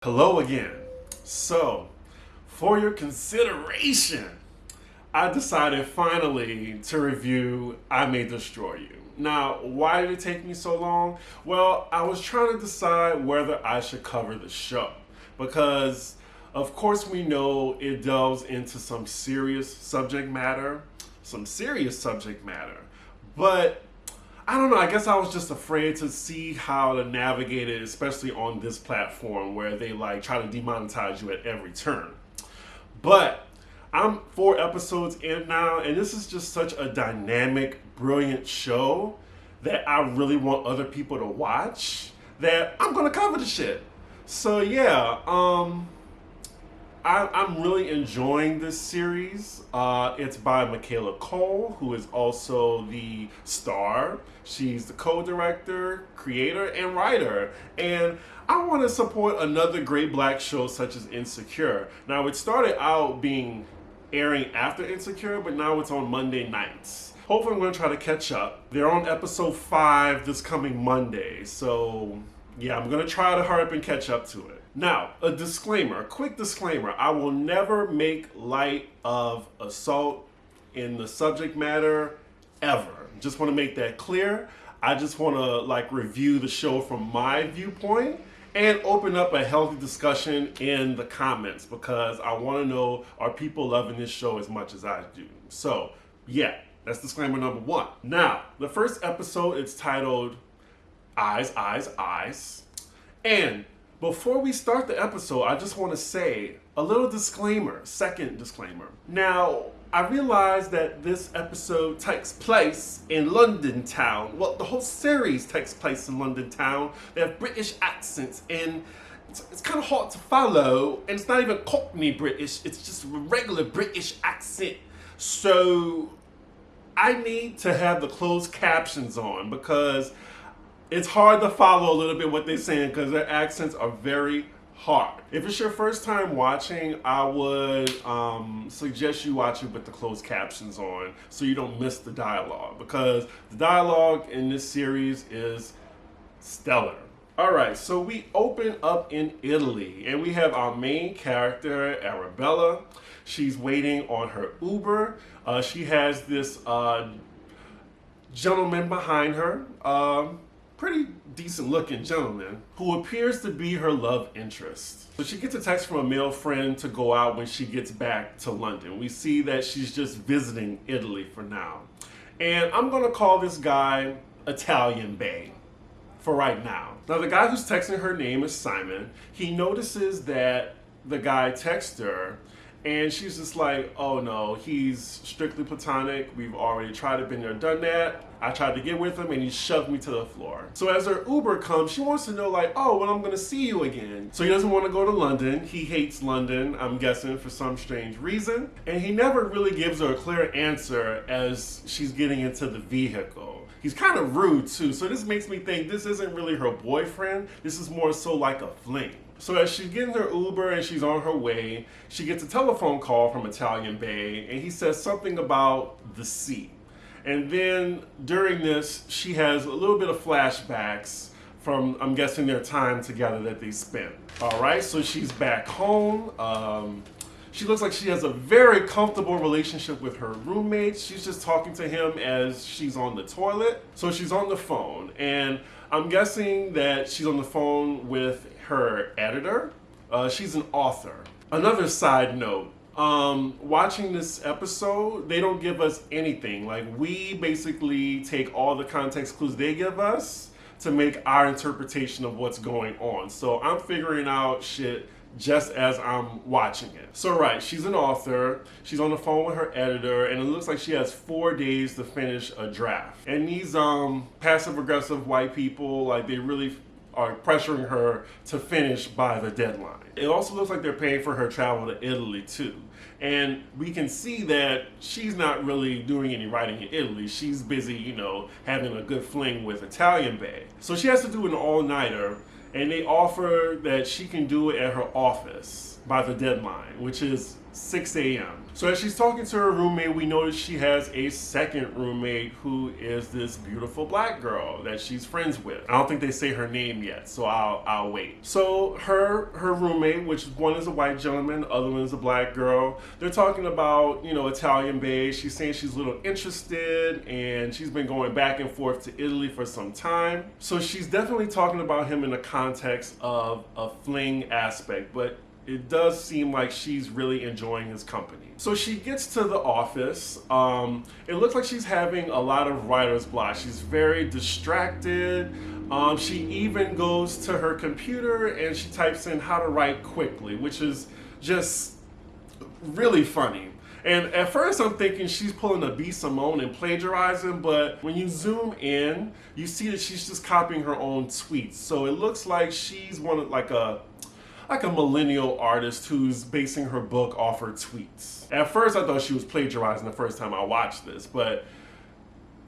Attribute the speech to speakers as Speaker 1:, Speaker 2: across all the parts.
Speaker 1: Hello again. So, for your consideration, I decided finally to review I May Destroy You. Now, why did it take me so long? Well, I was trying to decide whether I should cover the show because, of course, we know it delves into some serious subject matter, but I don't know. I guess I was just afraid to see how to navigate it, especially on this platform where they like try to demonetize you at every turn. But I'm 4 episodes in now, and this is just such a dynamic, brilliant show that I really want other people to watch that I'm gonna cover the shit. So yeah, I'm really enjoying this series. It's by Michaela Cole, who is also the star. She's the co-director, creator, and writer. And I want to support another great black show such as Insecure. Now, it started out being airing after Insecure, but now it's on Monday nights. Hopefully, I'm going to try to catch up. They're on episode 5 this coming Monday. So, yeah, I'm going to try to hurry up and catch up to it. Now, a quick disclaimer. I will never make light of assault in the subject matter ever. Just want to make that clear. I just want to review the show from my viewpoint and open up a healthy discussion in the comments because I want to know, are people loving this show as much as I do? So, yeah, that's disclaimer number 1. Now, the first episode is titled Eyes, Eyes, Eyes. And before we start the episode, I just want to say a little disclaimer, second disclaimer. Now, I realize that this episode takes place in London town. Well, the whole series takes place in London town. They have British accents and it's kind of hard to follow. And it's not even Cockney British, it's just a regular British accent. So I need to have the closed captions on because it's hard to follow a little bit what they're saying because their accents are very hard. If it's your first time watching, I would suggest you watch it with the closed captions on so you don't miss the dialogue because the dialogue in this series is stellar. All right, so we open up in Italy and we have our main character, Arabella. She's waiting on her Uber. She has this gentleman behind her. Pretty decent looking gentleman who appears to be her love interest. So she gets a text from a male friend to go out when she gets back to London. We see that she's just visiting Italy for now. And I'm gonna call this guy Italian Bay for right now. Now the guy who's texting her name is Simon. He notices that the guy texts her and she's just like, oh no, he's strictly platonic. We've already tried it, been there, done that. I tried to get with him and he shoved me to the floor. So as her Uber comes, she wants to know oh, when I'm gonna see you again. So he doesn't want to go to London. He hates London, I'm guessing for some strange reason. And he never really gives her a clear answer as she's getting into the vehicle. He's kind of rude too. So this makes me think this isn't really her boyfriend. This is more so like a fling. So as she's getting her Uber and she's on her way, she gets a telephone call from Italian Bay and he says something about the sea. And then during this, she has a little bit of flashbacks from, I'm guessing, their time together that they spent. All right, so she's back home. She looks like she has a very comfortable relationship with her roommate. She's just talking to him as she's on the toilet. So she's on the phone, and I'm guessing that she's on the phone with her editor. She's an author. Another side note, watching this episode, they don't give us anything. We basically take all the context clues they give us to make our interpretation of what's going on. So I'm figuring out shit just as I'm watching it. So right, she's an author, she's on the phone with her editor, and it looks like she has 4 days to finish a draft. And these passive aggressive white people, they really are pressuring her to finish by the deadline. It also looks like they're paying for her travel to Italy too. And we can see that she's not really doing any writing in Italy. She's busy, having a good fling with Italian Bay. So she has to do an all-nighter, and they offer that she can do it at her office by the deadline, which is 6 a.m. So as she's talking to her roommate, we notice she has a second roommate who is this beautiful black girl that she's friends with. I don't think they say her name yet, so I'll wait. So her roommate, which one is a white gentleman, the other one is a black girl, they're talking about, you know, Italian bae. She's saying she's a little interested and she's been going back and forth to Italy for some time. So she's definitely talking about him in the context of a fling aspect, but it does seem like she's really enjoying his company. So she gets to the office. It looks like she's having a lot of writer's block. She's very distracted. She even goes to her computer and she types in how to write quickly, which is just really funny. And at first I'm thinking she's pulling a B. Simone and plagiarizing, but when you zoom in, you see that she's just copying her own tweets. So it looks like she's like a millennial artist who's basing her book off her tweets. At first I thought she was plagiarizing the first time I watched this, but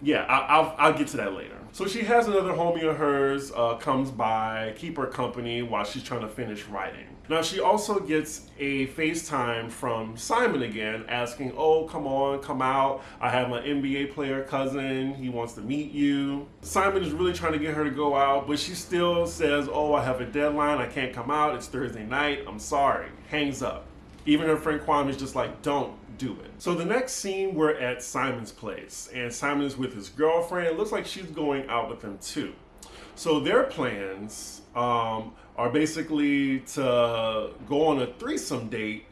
Speaker 1: yeah, I'll get to that later. So she has another homie of hers comes by, keep her company while she's trying to finish writing. Now she also gets a FaceTime from Simon again, asking, oh, come on, come out. I have my NBA player cousin. He wants to meet you. Simon is really trying to get her to go out, but she still says, oh, I have a deadline. I can't come out. It's Thursday night. I'm sorry. Hangs up. Even her friend Kwame is just like, don't do it. So the next scene, we're at Simon's place, and Simon is with his girlfriend. It looks like she's going out with him too. So their plans are basically to go on a threesome date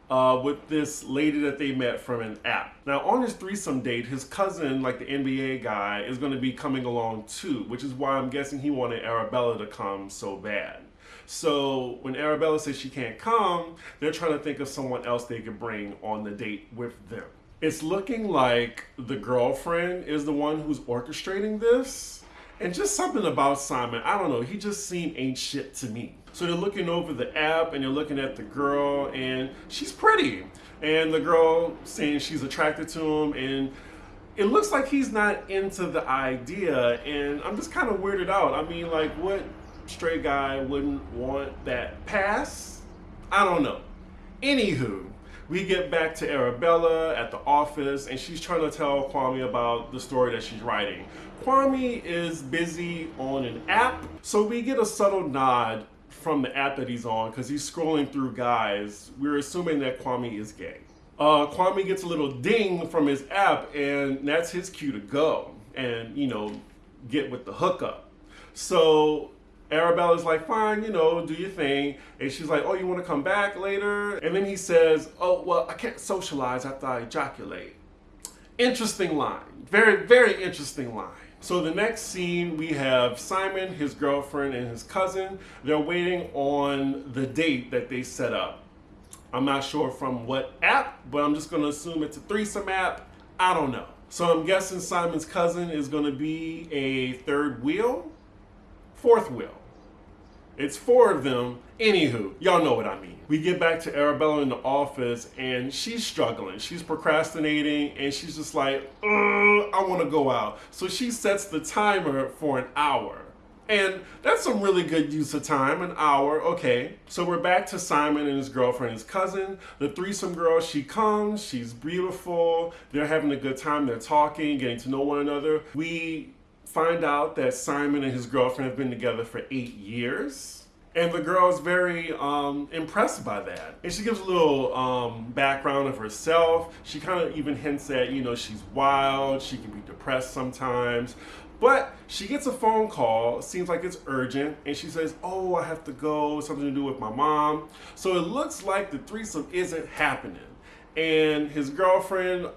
Speaker 1: with this lady that they met from an app. Now on his threesome date, his cousin, like the NBA guy, is going to be coming along too, which is why I'm guessing he wanted Arabella to come so bad. So when Arabella says she can't come, they're trying to think of someone else they could bring on the date with them. It's looking like the girlfriend is the one who's orchestrating this. And just something about Simon, I don't know, he just seemed ain't shit to me. So they're looking over the app and they're looking at the girl and she's pretty. And the girl saying she's attracted to him, and it looks like he's not into the idea, and I'm just kind of weirded out. I mean, like, what straight guy wouldn't want that pass? I don't know. Anywho, we get back to Arabella at the office and she's trying to tell Kwame about the story that she's writing. Kwame is busy on an app, so we get a subtle nod from the app that he's on because he's scrolling through guys. We're assuming that Kwame is gay. Kwame gets a little ding from his app and that's his cue to go and, you know, get with the hookup. So Arabella's like, fine, you know, do your thing. And she's like, oh, you want to come back later? And then he says, oh, well, I can't socialize after I ejaculate. Interesting line. Very, very interesting line. So the next scene, we have Simon, his girlfriend, and his cousin. They're waiting on the date that they set up. I'm not sure from what app, but I'm just going to assume it's a threesome app. I don't know. So I'm guessing Simon's cousin is going to be a third wheel? Fourth wheel. It's four of them. Anywho, y'all know what I mean. We get back to Arabella in the office and she's struggling. She's procrastinating and she's just like, I want to go out. So she sets the timer for an hour. And that's some really good use of time, an hour, okay. So we're back to Simon and his girlfriend, his cousin. The threesome girl, she comes, she's beautiful. They're having a good time, they're talking, getting to know one another. We find out that Simon and his girlfriend have been together for 8 years. And the girl is very impressed by that. And she gives a little background of herself. She kind of even hints at, you know, she's wild, she can be depressed sometimes. But she gets a phone call, it seems like it's urgent, and she says, oh, I have to go, something to do with my mom. So it looks like the threesome isn't happening. And his girlfriend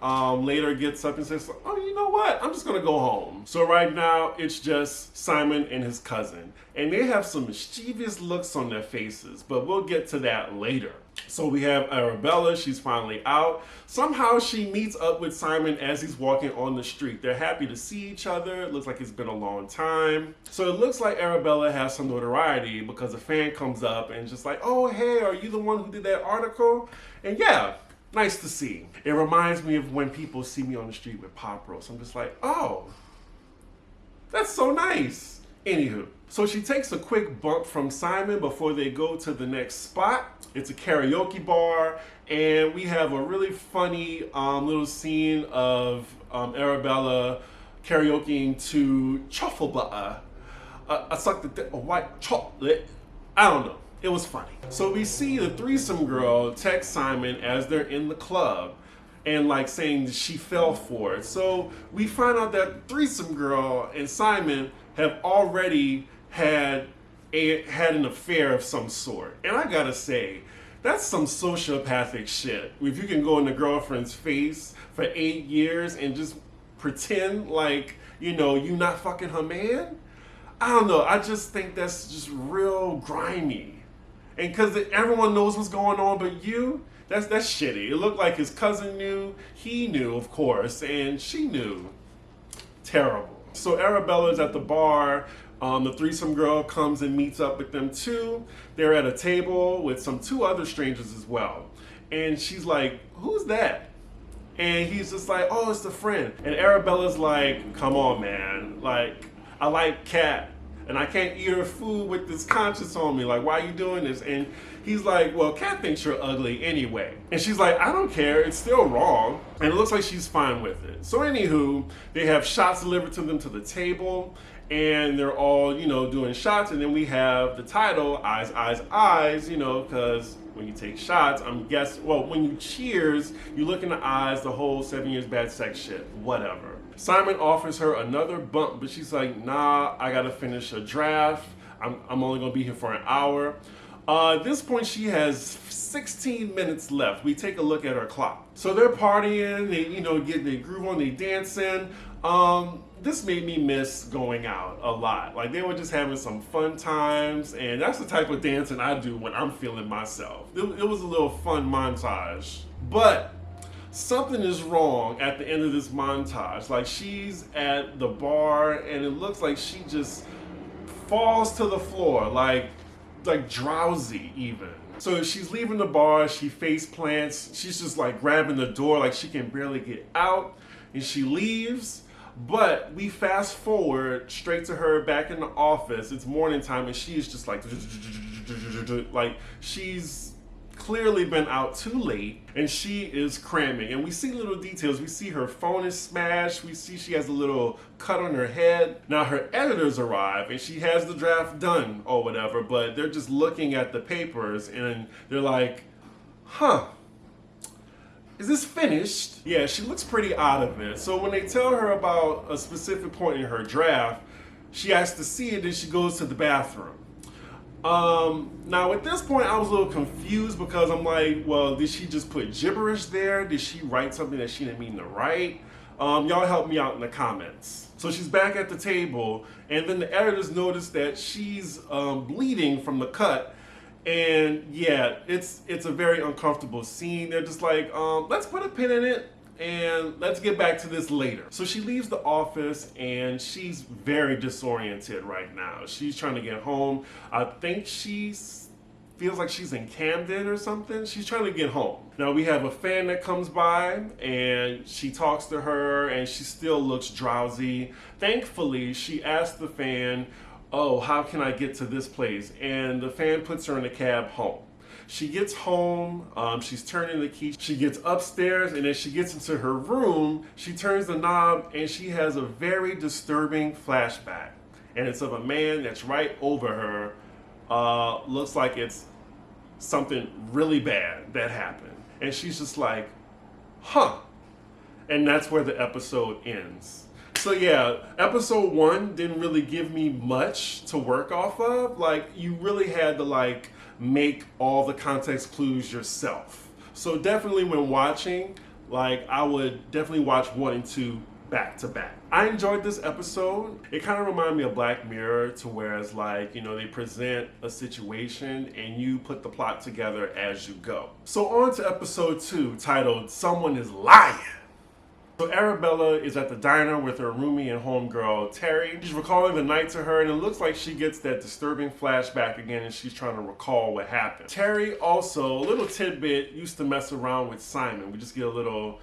Speaker 1: later gets up and says, oh, you know what? I'm just going to go home. So right now, it's just Simon and his cousin. And they have some mischievous looks on their faces, but we'll get to that later. So we have Arabella. She's finally out. Somehow she meets up with Simon as he's walking on the street. They're happy to see each other. It looks like it's been a long time. So it looks like Arabella has some notoriety because a fan comes up and just like, oh, hey, are you the one who did that article? And yeah, nice to see. It reminds me of when people see me on the street with Pop Roast. I'm just like, oh, that's so nice. Anywho, So she takes a quick bump from Simon before they go to the next spot. It's a karaoke bar, and we have a really funny little scene of Arabella karaokeing to Truffle Butter. I sucked a white chocolate. I don't know. It was funny. So we see the threesome girl text Simon as they're in the club and like saying she fell for it. So we find out that threesome girl and Simon have already had an affair of some sort. And I gotta say, that's some sociopathic shit. If you can go in the girlfriend's face for 8 years and just pretend like, you not fucking her man. I don't know. I just think that's just real grimy. And because everyone knows what's going on but you, that's shitty. It looked like his cousin knew, he knew, of course, and she knew. Terrible. So Arabella's at the bar. The threesome girl comes and meets up with them too. They're at a table with two other strangers as well. And she's like, who's that? And he's just like, oh, it's the friend. And Arabella's like, come on, man. Like, I like Kat. And I can't eat her food with this conscience on me. Like, why are you doing this? And he's like, well, Kat thinks you're ugly anyway. And she's like, I don't care. It's still wrong. And it looks like she's fine with it. So anywho, they have shots delivered to them to the table. And they're all, doing shots. And then we have the title, Eyes, Eyes, Eyes, because when you take shots, when you cheers, you look in the eyes, the whole 7 years bad sex shit, whatever. Simon offers her another bump, but she's like, nah, I gotta finish a draft. I'm only gonna be here for an hour. At this point, she has 16 minutes left. We take a look at her clock. So they're partying, they, get their groove on, they dancing. This made me miss going out a lot. Like, they were just having some fun times, and that's the type of dancing I do when I'm feeling myself. It was a little fun montage. But something is wrong at the end of this montage. Like, she's at the bar, and it looks like she just falls to the floor, like drowsy even. So she's leaving the bar, she face plants, she's just like grabbing the door like she can barely get out, and she leaves. But we fast forward straight to her back in the office. It's morning time, and she's just like she's clearly been out too late, and she is cramming. And we see little details. We see her phone is smashed. We see she has a little cut on her head. Now her editors arrive, and she has the draft done or whatever, but they're just looking at the papers, and they're like, huh, is this finished? Yeah, she looks pretty out of it. So when they tell her about a specific point in her draft, she has to see it, and she goes to the bathroom. Now at this point I was a little confused because I'm like, well, did she just put gibberish there? Did she write something that she didn't mean to write? Y'all help me out in the comments. So she's back at the table, and then the editors notice that she's bleeding from the cut. And yeah, it's a very uncomfortable scene. They're just like, let's put a pin in it and let's get back to this later. So she leaves the office, and she's very disoriented right now. She's trying to get home. I think she feels like she's in Camden or something. She's trying to get home. Now we have a fan that comes by, and she talks to her, and she still looks drowsy. Thankfully, she asks the fan, oh, how can I get to this place? And the fan puts her in a cab home. She gets home, she's turning the key, she gets upstairs, and as she gets into her room, she turns the knob, and she has a very disturbing flashback. And it's of a man that's right over her. Looks like it's something really bad that happened. And she's just like, huh. And that's where the episode ends. So yeah, episode 1 didn't really give me much to work off of. Like, you really had to make all the context clues yourself. So definitely when watching, I would definitely watch 1 and 2 back to back. I enjoyed this episode. It kind of reminded me of Black Mirror, to whereas they present a situation and you put the plot together as you go. So on to episode 2, titled Someone is Lying. So Arabella is at the diner with her roomie and homegirl, Terry. She's recalling the night to her, and it looks like she gets that disturbing flashback again, and she's trying to recall what happened. Terry also, a little tidbit, used to mess around with Simon. We just get a little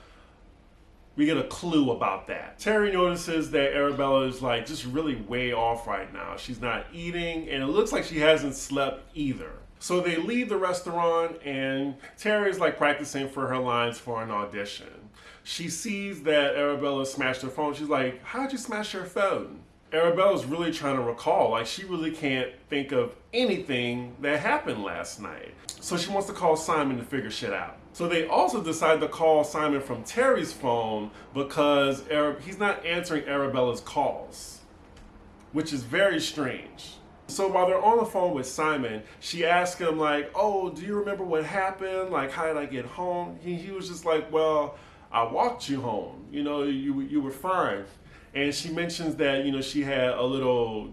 Speaker 1: We get a clue about that. Terry notices that Arabella is like just really way off right now. She's not eating, and it looks like she hasn't slept either. So they leave the restaurant, and Terry's like practicing for her lines for an audition. She sees that Arabella smashed her phone. She's like, how'd you smash your phone? Arabella's really trying to recall. Like, she really can't think of anything that happened last night. So she wants to call Simon to figure shit out. So they also decide to call Simon from Terry's phone because he's not answering Arabella's calls, which is very strange. So while they're on the phone with Simon, she asks him like, oh, do you remember what happened? Like, how did I get home? He was just like, well, I walked you home. You know, you were fine. And she mentions that, you know, she had a little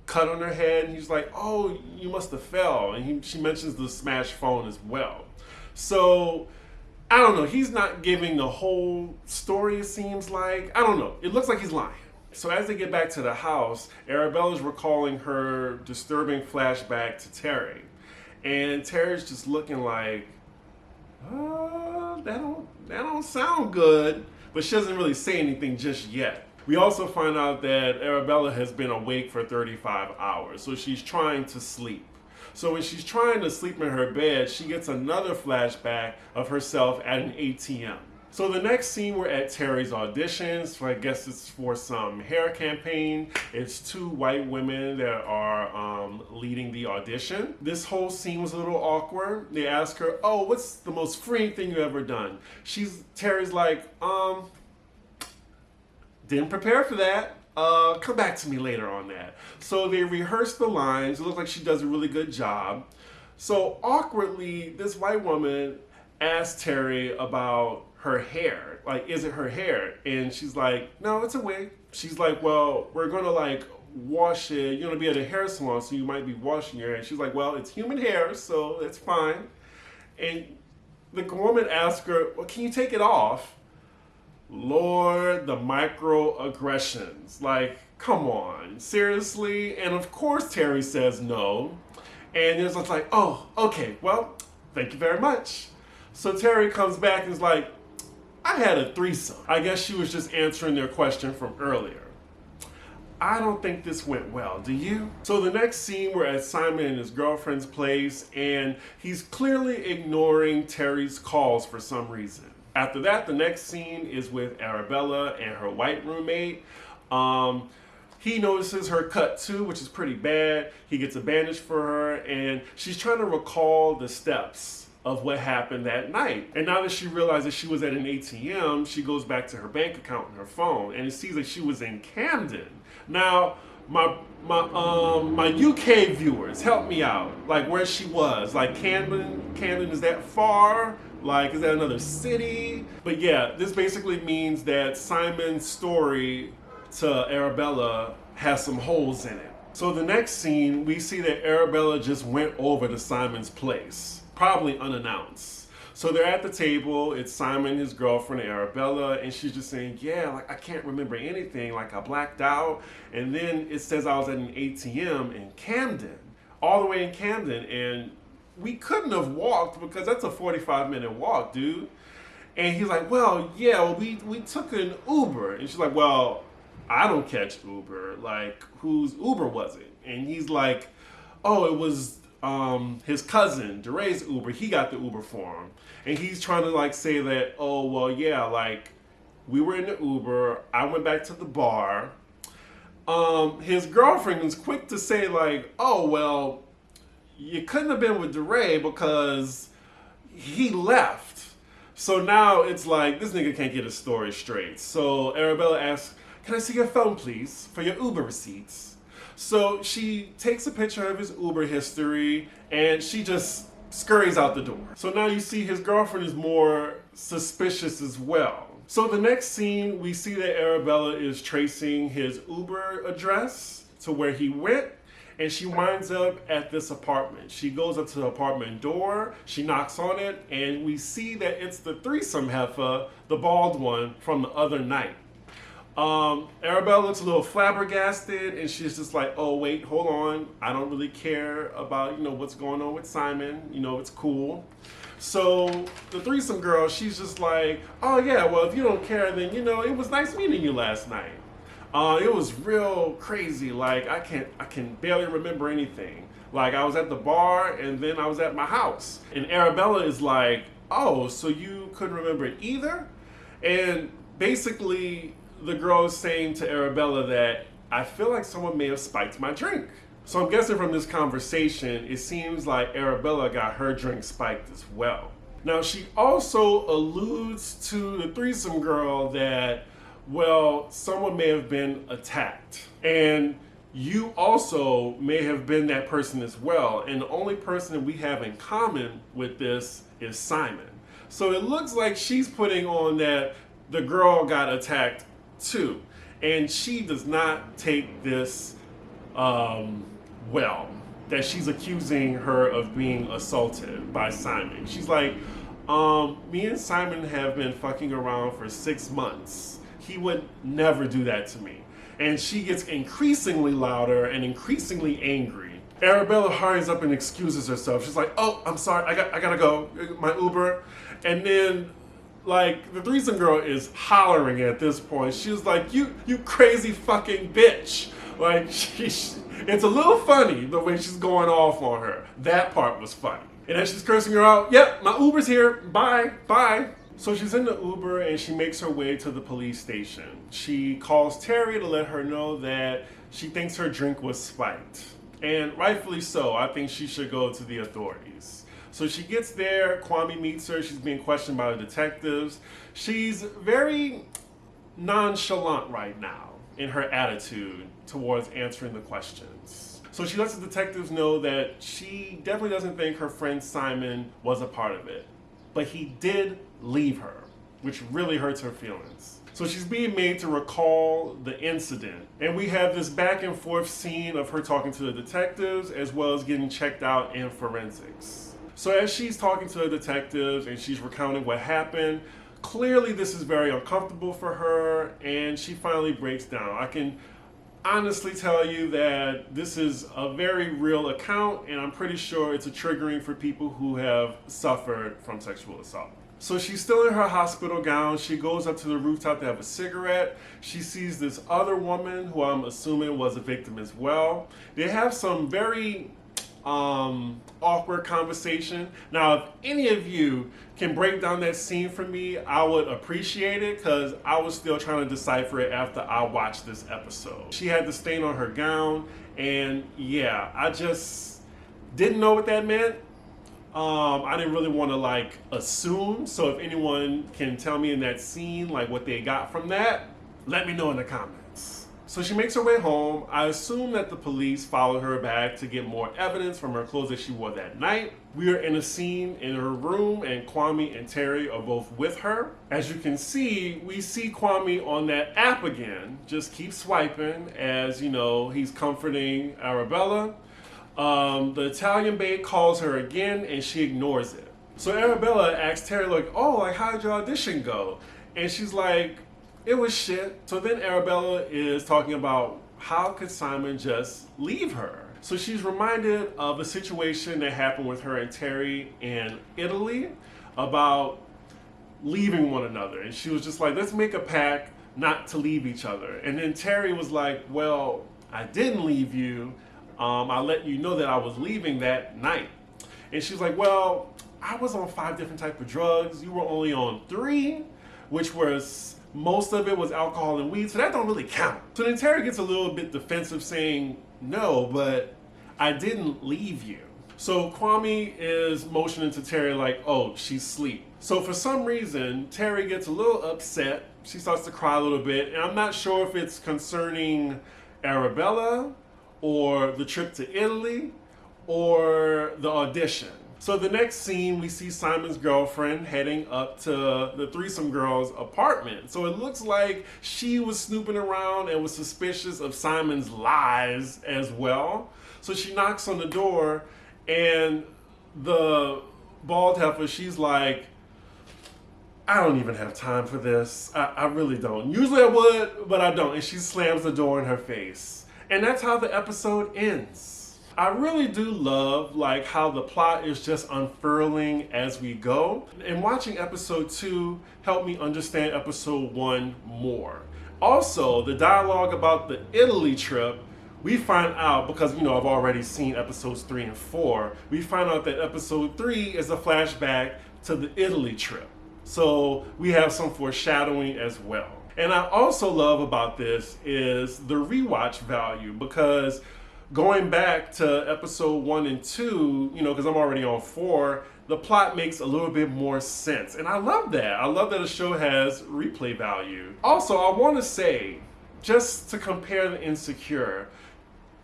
Speaker 1: cut on her head, and he's like, oh, you must have fell. And she mentions the smashed phone as well. So, I don't know. He's not giving the whole story, it seems like. I don't know. It looks like he's lying. So as they get back to the house, Arabella's recalling her disturbing flashback to Terry. And Terry's just looking like, that don't sound good. But she doesn't really say anything just yet. We also find out that Arabella has been awake for 35 hours, so she's trying to sleep. So when she's trying to sleep in her bed, she gets another flashback of herself at an ATM. So the next scene, we're at Terry's audition. So I guess it's for some hair campaign. It's two white women that are leading the audition. This whole scene was a little awkward. They ask her, oh, what's the most freeing thing you've ever done? Terry's like, didn't prepare for that. Come back to me later on that. So they rehearse the lines. It looks like she does a really good job. So awkwardly, this white woman asks Terry about her hair. Like, is it her hair? And she's like, no, it's a wig. She's like, well, we're gonna like wash it. You're gonna be at a hair salon, so you might be washing your hair. She's like, well, it's human hair, so it's fine. And the woman asks her, well, can you take it off? Lord, the microaggressions. Like, come on, seriously? And of course Terry says no. And it's like, oh, okay, well, thank you very much. So Terry comes back and is like, I had a threesome. I guess she was just answering their question from earlier. I don't think this went well, do you? So the next scene, we're at Simon and his girlfriend's place, and he's clearly ignoring Terry's calls for some reason. After that, the next scene is with Arabella and her white roommate. He notices her cut too, which is pretty bad. He gets a bandage for her, and she's trying to recall the steps of what happened that night. And now that she realizes she was at an ATM, she goes back to her bank account on her phone, and it sees that she was in Camden. Now, my UK viewers, help me out. Like, where she was. Like, Camden, is that far? Like, is that another city? But yeah, this basically means that Simon's story to Arabella has some holes in it. So the next scene, we see that Arabella just went over to Simon's place, probably unannounced. So they're at the table, it's Simon, his girlfriend, Arabella, and she's just saying, yeah, like, I can't remember anything, like, I blacked out. And then it says I was at an ATM in Camden, all the way in Camden, and we couldn't have walked because that's a 45-minute walk, dude. And he's like, well, yeah, well, we took an Uber. And she's like, well, I don't catch Uber. Like, whose Uber was it? And he's like, oh, it was his cousin, DeRay's Uber. He got the Uber for him. And he's trying to like say that, oh, well, yeah, like, we were in the Uber. I went back to the bar. His girlfriend was quick to say like, oh, well, you couldn't have been with DeRay because he left. So now it's like, this nigga can't get his story straight. So Arabella asks, can I see your phone, please, for your Uber receipts? So she takes a picture of his Uber history and she just scurries out the door. So now you see his girlfriend is more suspicious as well. So the next scene, we see that Arabella is tracing his Uber address to where he went, and she winds up at this apartment. She goes up to the apartment door, she knocks on it, and we see that it's the threesome heifer, the bald one, from the other night. Arabella looks a little flabbergasted, and she's just like, "Oh wait, hold on. I don't really care about what's going on with Simon. It's cool." So the threesome girl, she's just like, "Oh yeah, well if you don't care, then it was nice meeting you last night. It was real crazy. Like I can barely remember anything. Like I was at the bar and then I was at my house." And Arabella is like, "Oh, so you couldn't remember it either?" And basically the girl is saying to Arabella that I feel like someone may have spiked my drink. So I'm guessing from this conversation, it seems like Arabella got her drink spiked as well. Now she also alludes to the threesome girl that, well, someone may have been attacked. And you also may have been that person as well. And the only person that we have in common with this is Simon. So it looks like she's putting on that the girl got attacked too. And she does not take this well, that she's accusing her of being assaulted by Simon. She's like, me and Simon have been fucking around for 6 months. He would never do that to me. And she gets increasingly louder and increasingly angry. Arabella hurries up and excuses herself. She's like, "Oh, I'm sorry, I gotta go, my Uber." And then, like, the threesome girl is hollering at this point. She's like, you crazy fucking bitch. Like, it's a little funny the way she's going off on her. That part was funny. And then she's cursing her out. "Yep, my Uber's here. Bye, bye." So she's in the Uber and she makes her way to the police station. She calls Terry to let her know that she thinks her drink was spiked. And rightfully so. I think she should go to the authorities. So she gets there, Kwame meets her, she's being questioned by the detectives. She's very nonchalant right now in her attitude towards answering the questions. So she lets the detectives know that she definitely doesn't think her friend Simon was a part of it. But he did leave her, which really hurts her feelings. So she's being made to recall the incident. And we have this back and forth scene of her talking to the detectives as well as getting checked out in forensics. So as she's talking to the detectives and she's recounting what happened, clearly this is very uncomfortable for her and she finally breaks down. I can honestly tell you that this is a very real account and I'm pretty sure it's a triggering for people who have suffered from sexual assault. So she's still in her hospital gown. She goes up to the rooftop to have a cigarette. She sees this other woman who I'm assuming was a victim as well. They have some very awkward conversation. Now, if any of you can break down that scene for me, I would appreciate it because I was still trying to decipher it after I watched this episode. She had the stain on her gown and yeah, I just didn't know what that meant. I didn't really want to assume. So if anyone can tell me in that scene what they got from that, let me know in the comments. So she makes her way home. I assume that the police followed her back to get more evidence from her clothes that she wore that night. We are in a scene in her room and Kwame and Terry are both with her. As you can see, we see Kwame on that app again. Just keep swiping as, he's comforting Arabella. The Italian babe calls her again and she ignores it. So Arabella asks Terry how did your audition go? And she's like, it was shit. So then Arabella is talking about how could Simon just leave her? So she's reminded of a situation that happened with her and Terry in Italy about leaving one another. And she was just like, let's make a pact not to leave each other. And then Terry was like, well, I didn't leave you. I let you know that I was leaving that night. And she's like, well, I was on 5 different types of drugs. You were only on 3, which was, most of it was alcohol and weed. So that don't really count. So then Terry gets a little bit defensive saying, no, but I didn't leave you. So Kwame is motioning to Terry oh, she's asleep. So for some reason, Terry gets a little upset. She starts to cry a little bit. And I'm not sure if it's concerning Arabella or the trip to Italy, or the audition. So the next scene, we see Simon's girlfriend heading up to the threesome girl's apartment. So it looks like she was snooping around and was suspicious of Simon's lies as well. So she knocks on the door and the bald heifer, she's like, I don't even have time for this. I really don't. Usually I would, but I don't. And she slams the door in her face. And that's how the episode ends. I really do love like how the plot is just unfurling as we go. And watching episode 2 helped me understand episode 1 more. Also, the dialogue about the Italy trip, we find out, because I've already seen episodes 3 and 4, we find out that episode 3 is a flashback to the Italy trip. So we have some foreshadowing as well. And I also love about this is the rewatch value, because going back to episode 1 and 2, because I'm already on 4, the plot makes a little bit more sense. And I love that. I love that a show has replay value. Also, I want to say, just to compare the Insecure,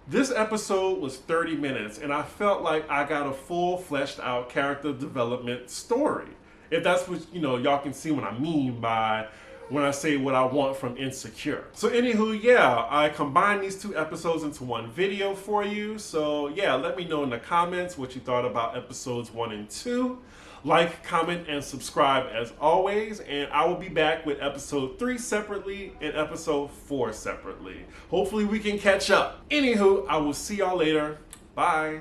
Speaker 1: this episode was 30 minutes, and I felt like I got a full fleshed out character development story. If that's what, y'all can see what I mean by when I say what I want from Insecure. So anywho, yeah, I combined these 2 episodes into one video for you. So yeah, let me know in the comments what you thought about episodes 1 and 2. Like, comment, and subscribe as always. And I will be back with episode 3 separately and episode 4 separately. Hopefully we can catch up. Anywho, I will see y'all later. Bye.